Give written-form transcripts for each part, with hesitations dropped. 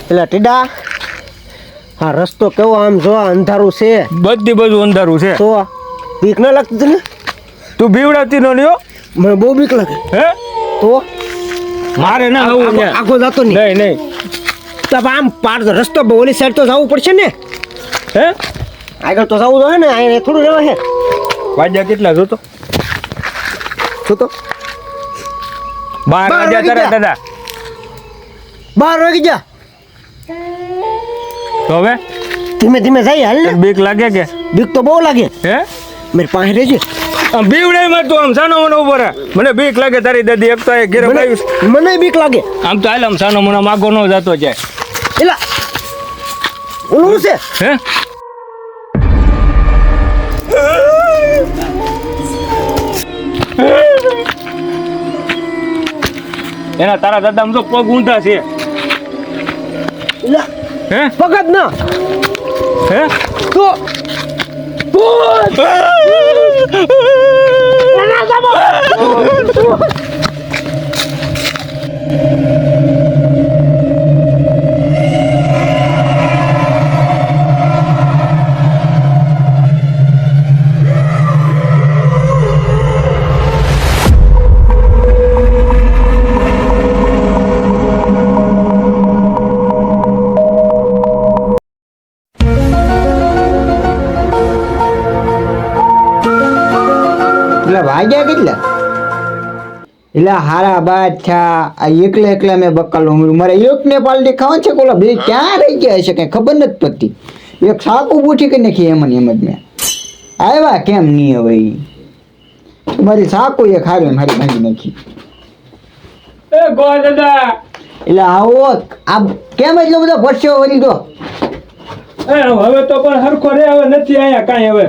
એટલે ટીડા હા રસ્તો કેવો આમ જો અંધારું છે બધી બધું અંધારું છે તો બીક ના લાગતી તને તું બીવડાતી નો લ્યો મને બહુ બીક લાગે હે તો મારે ના આવું ત્યાં આગો જતો નહીં નહીં તો આમ પાર રસ્તો ઓલી સાઈડ તો જવું પડશે ને હે આગળ તો જવું જોઈએ ને અહીંયા થોડું રહેવા છે વાગ્યા કેટલા જોતો શું તો 12 વાગ્યા તારા દાદા 12 વાગી જા તો હવે ધીમે ધીમે જઈએ હાલ ને બીક લાગે કે બીક તો બહુ લાગે હે મેરે પાસે રહેજે આમ બીવડાઈ માં તું આમ સાનો મનો ઉભો રહે મને બીક લાગે તારી દાદી એક તો એ ઘેરે આવ્યું મને બીક લાગે આમ તો હાલ આમ સાનો મનો માગો નો જતો જાય એલા ઓલું છે હે એના તારા દાદા આમ તો પગ ઊંધા છે એલા હે પગત ના હે તો વાગ્યા કેટલા એટલે હારા બાદ થા આ એકલા મેં બકાલો મારે એક ને પાલટી ખાવા છે કોલા બે ક્યાં રહી ગયા હશે કઈ ખબર નથી પડતી એક સાકું પૂછી કરી નાખી એમ જ મેં આવ્યા કેમ નહીં હવે મારી સાકું એક હારી મારી ભાંગી નાખી એ ગો દાદા એટલે આવો આ કેમ એટલો બધો પરસેવો વળી દો એ હવે તો પણ હરખો રે હવે નથી આયા કાંઈ હવે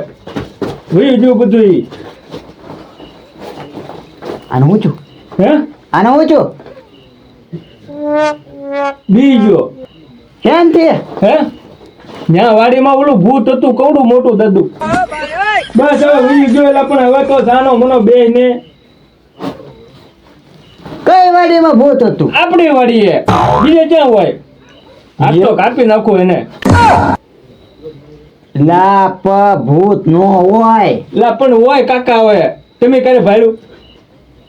ભૂઈ ગયું બધું આને હું છું હે આને હું છું બીજો કેમ તે હે ત્યાં વાડીમાં ઓલું ભૂત હતું કવડું મોટું દાદુ બસ હવે ભૂઈ ગયો એટલે પણ હવે તો સાનો મનો બે ને કઈ વાડીમાં ભૂત હતું આપણી વાડીએ બીજે ક્યાં હોય આ તો કાપી નાખું એને લાપ ભૂત નો હોય લા પણ હોય કાકા હોય તમે ક્યારે ભાડ્યું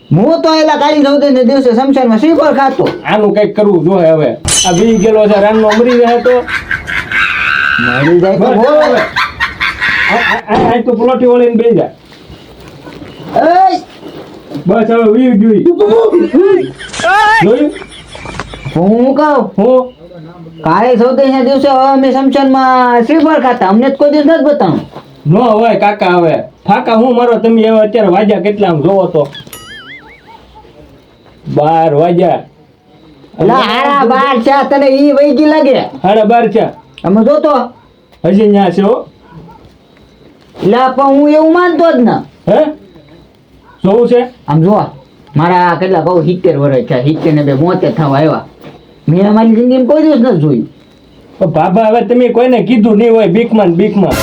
હું તો એલા કાળી ચૌદશ ને દિવસે શમશાનમાં શ્રીફળ ખાતો આનું કઈક કરવું જોઈએ હવે આ બી ગયેલો છે રાનનો મરી રહે તો મરી જાય તો બસ બોલ હવે. આ તો પ્લોટી વળીને બેસી જા એય બસ હવે વી જોઈ જોયું હું કહું હું કાળી ચૌદશ ના દિવસે હવે અમે શમશાનમાં શ્રીફળ ખાતા અમને તો કોઈ દિવસ નથી બતાવું ન હોય કાકા હવે ફાકા હું મારો તમે હવે અત્યારે વાગ્યા કેટલા આમ જોવો તો 12 વાગ્યા લા હારા બાર ચા તને ઈ વૈગી લાગે 12:30 છે અમે જોતો હજી ન્યા છે હો લા પણ હું એવું માનતો જ ને હે જોવું છે આમ જો મારા કેટલા કહું 70 વર્ષ છે 70 ને 72 થવા આવ્યા મેં અમારી જિંદગીમાં કોઈ દિવસ નથી જોયું પણ બાબા હવે તમે કોઈને કીધું નહીં હોય બીકમાં ને બીકમાં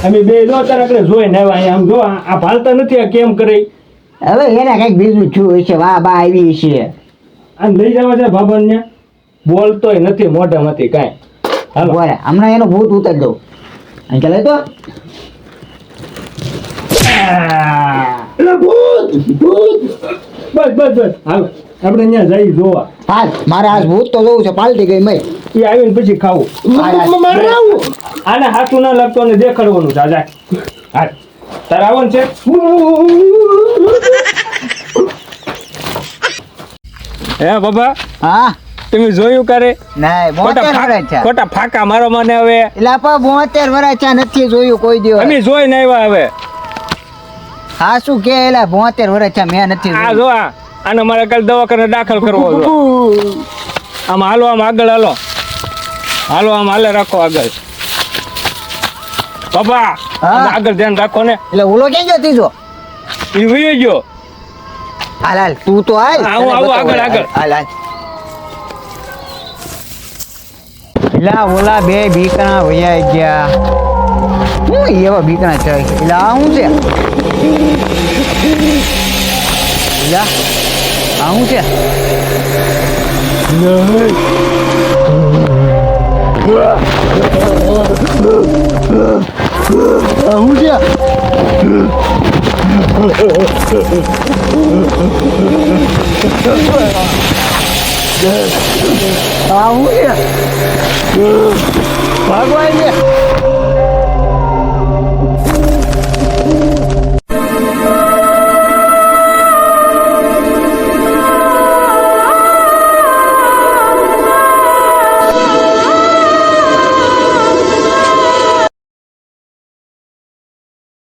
અમે બે જો તાર આપણે જોઈને આવ્યા અહીંયા આમ જો આ ભાલતા નથી આ કેમ કરે હવે એને કઈક બીજું થયું હશે વાહ બા આવી છે આમ લઈ જવા છે બાબાને બોલતોય નથી મોઢામાંથી કાંઈ હાલો બોલે હમણાં એનો ભૂત ઉતારી દઉં અહીં ચાલે તો એટલે ભૂત ભૂત બસ બસ બસ હાલો આપણે અહીંયા જઈ જોવા હાલ મારે આજ ભૂત તો જોવું છે પાલટી ગઈ મય એ આવીને પછી ખાવું આને હાથું ના લાગતો ને દેખાડવાનું છે જા હા તારે આવવાનું છે હે બાબા હા તમે જોયું કરે નહીં 72 વર્ષ છે ખોટા ફાકા મારો મને હવે એટલે આપા 72 વર્ષ છે નથી જોયું કોઈ દિવસ અમે જોઈને આવ્યા હવે હા શું કે એલા 72 વર્ષ છે મેં નથી આ જોયું જો આને મારે કાલ દવાખાને દાખલ કરવો જો આમ હાલો આમ આગળ હાલો હાલો આમ હાલે રાખો આગળ બાબા હા. આગળ ધ્યાન રાખો ને એટલે ઓલો ક્યાં ગયો ત્રીજો એ વયો ગયો હાલ હાલ તું તો હાલ હા, હું તને આવું બતાવું. આગળ, આગળ. હાલ હાલ એલા ઓલા બે બીકણા વયા ગયા હું એવા બીકણા છે એલા આ શું છે એલા આ શું છે હું છે ભાગવા